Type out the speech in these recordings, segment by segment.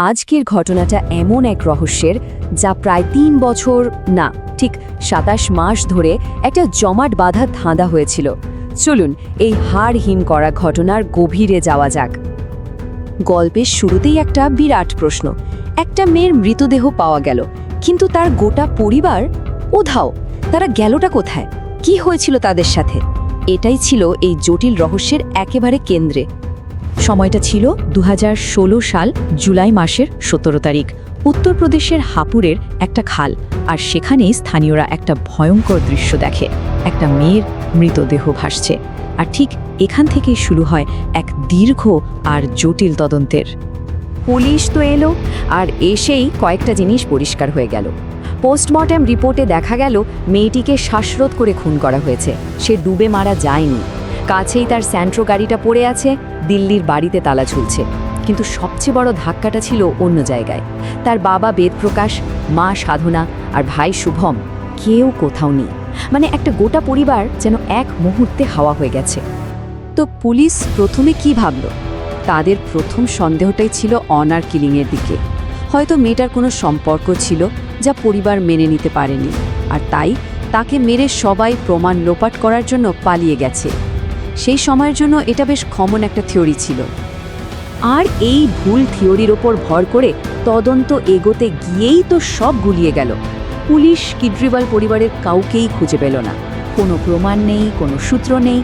আজকের ঘটনাটা এমন এক রহস্যের, যা প্রায় ৩ বছর না, ঠিক ২৭ মাস ধরে একটা জমাট বাঁধা ধাঁধা হয়েছিল। চলুন এই হাড় হিম করা ঘটনার গভীরে যাওয়া যাক। গল্পের শুরুতেই একটা বিরাট প্রশ্ন। একটা মেয়ের মৃতদেহ পাওয়া গেল, কিন্তু তার গোটা পরিবার উধাও। তারা গেলটা কোথায়? কি হয়েছিল তাদের সাথে? এটাই ছিল এই জটিল রহস্যের একেবারে কেন্দ্রে। সময়টা ছিল ২০১৬ সাল জুলাই মাসের ১৭ তারিখ। উত্তরপ্রদেশের হাপুরের একটা খাল, আর সেখানেই স্থানীয়রা একটা ভয়ঙ্কর দৃশ্য দেখে। একটা মেয়ের মৃতদেহ ভাসছে, আর ঠিক এখান থেকেই শুরু হয় এক দীর্ঘ আর জটিল তদন্তের। পুলিশ তো এলো, আর এসেই কয়েকটা জিনিস পরিষ্কার হয়ে গেল। পোস্টমর্টেম রিপোর্টে দেখা গেল মেয়েটিকে শ্বাসরোধ করে খুন করা হয়েছে। সে ডুবে মারা যায়নি। কাছেই তার স্যান্ট্রো গাড়িটা পড়ে আছে, দিল্লির বাড়িতে তালা ঝুলছে। কিন্তু সবচেয়ে বড় ধাক্কাটা ছিল অন্য জায়গায়। তার বাবা বেদপ্রকাশ, মা সাধনা আর ভাই শুভম কেউ কোথাও নেই। মানে একটা গোটা পরিবার যেন এক মুহূর্তে হাওয়া হয়ে গেছে। তো পুলিশ প্রথমে কি ভাবল? তাদের প্রথম সন্দেহটাই ছিল অনার কিলিংয়ের দিকে। হয়তো মেয়েটার কোনো সম্পর্ক ছিল যা পরিবার মেনে নিতে পারেনি, আর তাই তাকে মেরে সবাই প্রমাণ লোপাট করার জন্য পালিয়ে গেছে। সেই সময়ের জন্য এটা বেশ কমন একটা থিওরি ছিল। আর এই ভুল থিওরির ওপর ভর করে তদন্ত এগোতে গিয়েই তো সব গুলিয়ে গেল। পুলিশ কেজরিওয়াল পরিবারের কাউকেই খুঁজে পেল না। কোনো প্রমাণ নেই, কোনো সূত্র নেই।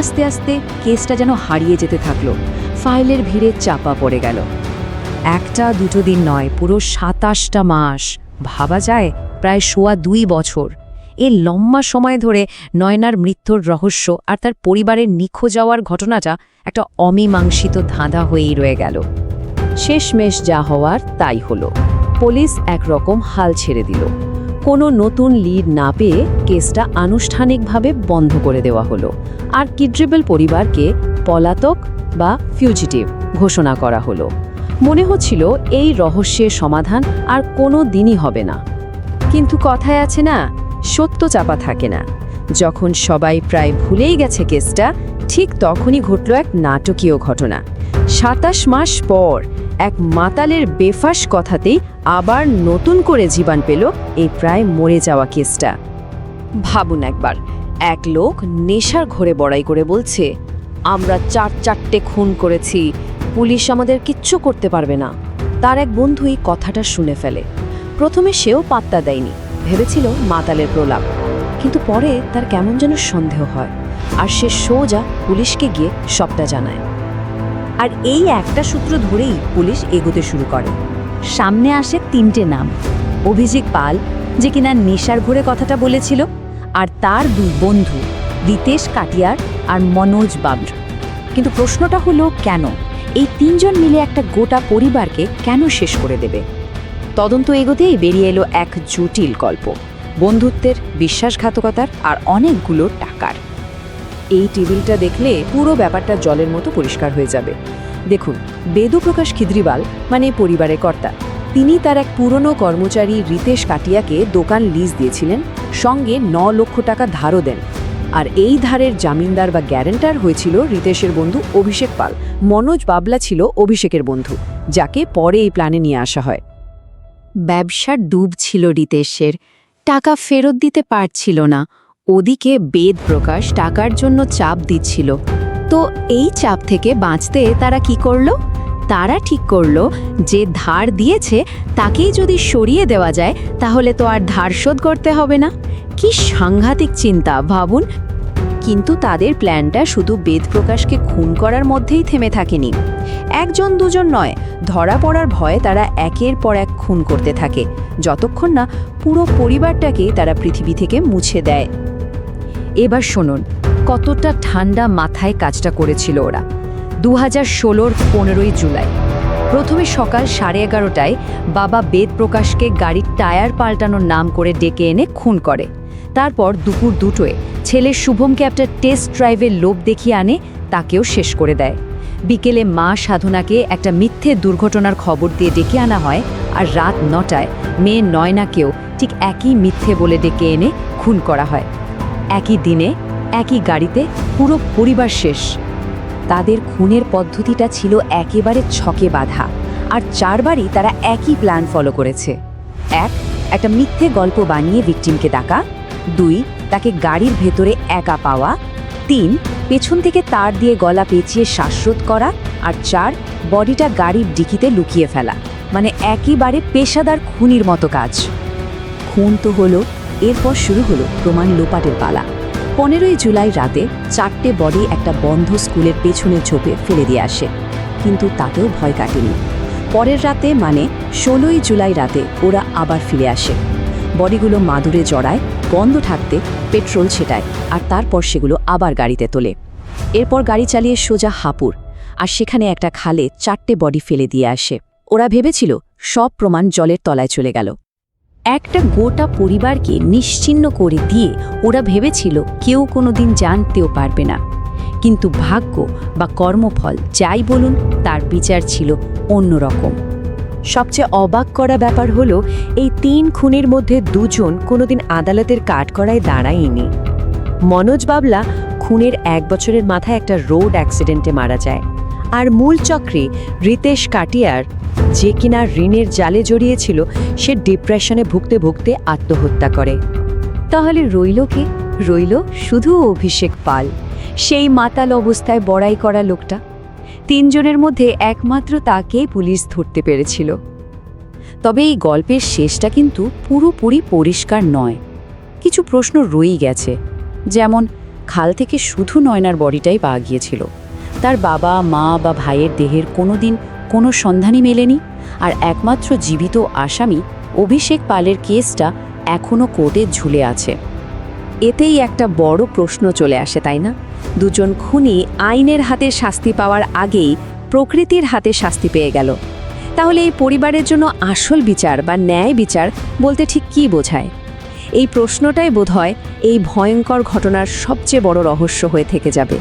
আস্তে আস্তে কেসটা যেন হারিয়ে যেতে থাকলো, ফাইলের ভিড়ে চাপা পড়ে গেল। একটা দুটো দিন নয়, পুরো ২৭টা মাস। ভাবা যায়, প্রায় ২.৫ বছর। এই লম্বা সময় ধরে নয়নার মৃত্যুর রহস্য আর তার পরিবারের নিখোঁজ যাওয়ার ঘটনাটা একটা অমীমাংসিত ধাঁধা হয়েই রয়ে গেল। শেষমেশ যা হওয়ার তাই হলো। পুলিশ একরকম হাল ছেড়ে দিল। কোনো নতুন লিড না পেয়ে কেসটা আনুষ্ঠানিকভাবে বন্ধ করে দেওয়া হলো, আর কেজরিওয়াল পরিবারকে পলাতক বা ফিউজিটিভ ঘোষণা করা হলো। মনে হচ্ছিল এই রহস্যের সমাধান আর কোনো দিনই হবে না। কিন্তু কথায় আছে না, সত্য চাপা থাকে না। যখন সবাই প্রায় ভুলেই গেছে কেসটা, ঠিক তখনই ঘটল এক নাটকীয় ঘটনা। ২৭ মাস পর এক মাতালের বেফাঁস কথাতেই আবার নতুন করে জীবন পেল এই প্রায় মরে যাওয়া কেসটা। ভাবুন একবার, এক লোক নেশার ঘোরে বড়াই করে বলছে, আমরা ৪টে খুন করেছি, পুলিশ আমাদের কিচ্ছু করতে পারবে না। তার এক বন্ধু এই কথাটা শুনে ফেলে। প্রথমে সেও পাত্তা দেয়নি, ভেবেছিল মাতালের প্রলাপ। কিন্তু পরে তার কেমন যেন সন্দেহ হয়, আর সে সোজা পুলিশকে গিয়ে সবটা জানায়। আর এই একটা সূত্র ধরেই পুলিশ এগোতে শুরু করে। সামনে আসে ৩টে নাম। অভিজিৎ পাল, যে কিনা নেশার ঘোরে কথাটা বলেছিল, আর তার ২ বন্ধু রিতেশ কাটিয়ার আর মনোজ বাবর। কিন্তু প্রশ্নটা হলো, কেন এই ৩ জন মিলে একটা গোটা পরিবারকে কেন শেষ করে দেবে? তদন্ত এগোতেই বেরিয়ে এলো এক জটিল গল্প, বন্ধুত্বের, বিশ্বাসঘাতকতার আর অনেকগুলো টাকার। এই টেবিলটা দেখলে পুরো ব্যাপারটা জলের মতো পরিষ্কার হয়ে যাবে। দেখুন, বেদপ্রকাশ কেজরিওয়াল মানে পরিবারের কর্তা। তিনি তার এক পুরনো কর্মচারী রিতেশ কাটিয়াকে দোকান লিজ দিয়েছিলেন, সঙ্গে ৯ লক্ষ টাকা ধারও দেন। আর এই ধারের জামিনদার বা গ্যারেন্টার হয়েছিল রিতেশের বন্ধু অভিষেক পাল। মনোজ বাবলা ছিল অভিষেকের বন্ধু, যাকে পরে এই প্ল্যানে নিয়ে আসা হয়। ব্যবসার ডুব ছিল রিতেশের, টাকা ফেরত দিতে পারছিল না। ওদিকে বেদপ্রকাশ টাকার জন্য চাপ দিচ্ছিল। তো এই চাপ থেকে বাঁচতে তারা কি করলো? তারা ঠিক করলো যে ধার দিয়েছে তাকেই যদি সরিয়ে দেওয়া যায়, তাহলে তো আর ধার শোধ করতে হবে না। কি সাংঘাতিক চিন্তা ভাবুন। কিন্তু তাদের প্ল্যানটা শুধু বেদপ্রকাশকে খুন করার মধ্যেই থেমে থাকেনি। একজন দুজন নয়, ধরা পড়ার ভয়ে তারা একের পর এক খুন করতে থাকে, যতক্ষণ না পুরো পরিবারটাকে তারা পৃথিবী থেকে মুছে দেয়। এবার শুনুন কতটা ঠান্ডা মাথায় কাজটা করেছিল ওরা। ২০১৬-র ১৫ই জুলাই প্রথমে সকাল 11:30টায় বাবা বেদপ্রকাশকে গাড়ির টায়ার পাল্টানোর নাম করে ডেকে এনে খুন করে। তারপর দুপুর 2টোয় ছেলে শুভমকে একটা টেস্ট ড্রাইভের লোভ দেখিয়ে আনে, তাকেও শেষ করে দেয়। বিকেলে মা সাধনাকে একটা মিথ্যে দুর্ঘটনার খবর দিয়ে ডেকে আনা হয়, আর রাত 9টায় মেয়ে নয়নাকেও ঠিক একই মিথ্যে বলে ডেকে এনে খুন করা হয়। একই দিনে, একই গাড়িতে পুরো পরিবার শেষ। তাদের খুনের পদ্ধতিটা ছিল একেবারে ছকে বাঁধা, আর 4বারই তারা একই প্ল্যান ফলো করেছে। 1, একটা মিথ্যে গল্প বানিয়ে ভিকটিমকে ডাকা। 2, তাকে গাড়ির ভেতরে একা পাওয়া। 3, পেছন থেকে তার দিয়ে গলা পেঁচিয়ে শ্বাসরোধ করা। আর 4, বডিটা গাড়ির ডিকিতে লুকিয়ে ফেলা। মানে একেবারে পেশাদার খুনির মতো কাজ। খুন তো হলো, এরপর শুরু হলো প্রমাণ লোপাটের পালা। 15ই জুলাই রাতে 4টে বডি একটা বন্ধ স্কুলের পেছনের ঝোপে ফেলে দিয়ে আসে, কিন্তু তাতেও ভয় কাটেনি। পরের রাতে মানে 16ই জুলাই রাতে ওরা আবার ফিরে আসে। বডিগুলো মাদুরে জড়ায়, বন্ধ থাকতে পেট্রোল ছেটায়, আর তারপর সেগুলো আবার গাড়িতে তোলে। এরপর গাড়ি চালিয়ে সোজা হাপুর, আর সেখানে একটা খালে 4টে বডি ফেলে দিয়ে আসে। ওরা ভেবেছিল সব প্রমাণ জলের তলায় চলে গেল। একটা গোটা পরিবারকে নিশ্চিহ্ন করে দিয়ে ওরা ভেবেছিল কেউ কোনোদিন জানতেও পারবে না। কিন্তু ভাগ্য বা কর্মফল যাই বলুন, তার বিচার ছিল অন্যরকম। সবচেয়ে অবাক করা ব্যাপার হলো, এই 3 খুনের মধ্যে 2 জন কোনোদিন আদালতের কাঠগড়ায় দাঁড়ায়নি। মনোজ বাবলা খুনের 1 বছরের মাথায় একটা রোড অ্যাক্সিডেন্টে মারা যায়, আর মূল চক্রে রিতেশ কাটিয়ার, যে কিনা ঋণের জালে জড়িয়েছিল, সে ডিপ্রেশনে ভুগতে ভুগতে আত্মহত্যা করে। তাহলে রইল কে? রইল শুধু অভিষেক পাল, সেই মাতাল অবস্থায় বড়াই করা লোকটা। 3 জনের মধ্যে একমাত্র তাকেই পুলিশ ধরতে পেরেছিল। তবে এই গল্পের শেষটা কিন্তু পুরোপুরি পরিষ্কার নয়। কিছু প্রশ্ন রয়েই গেছে, যেমন খাল থেকে শুধু নয়নার বডিটাই পাওয়া গিয়েছিল, তার বাবা মা বা ভাইয়ের দেহের কোনোদিন কোনো সন্ধানই মেলেনি, আর একমাত্র জীবিত আসামি অভিষেক পালের কেসটা এখনও কোর্টে ঝুলে আছে। এতেই একটা বড় প্রশ্ন চলে আসে, তাই না? 2 জন খুনি আইনের হাতে শাস্তি পাওয়ার আগেই প্রকৃতির হাতে শাস্তি পেয়ে গেল। তাহলে এই পরিবারের জন্য আসল বিচার বা ন্যায় বিচার বলতে ঠিক কী বোঝায়? এই প্রশ্নটাই বোধহয় এই ভয়ঙ্কর ঘটনার সবচেয়ে বড় রহস্য হয়ে থেকে যাবে।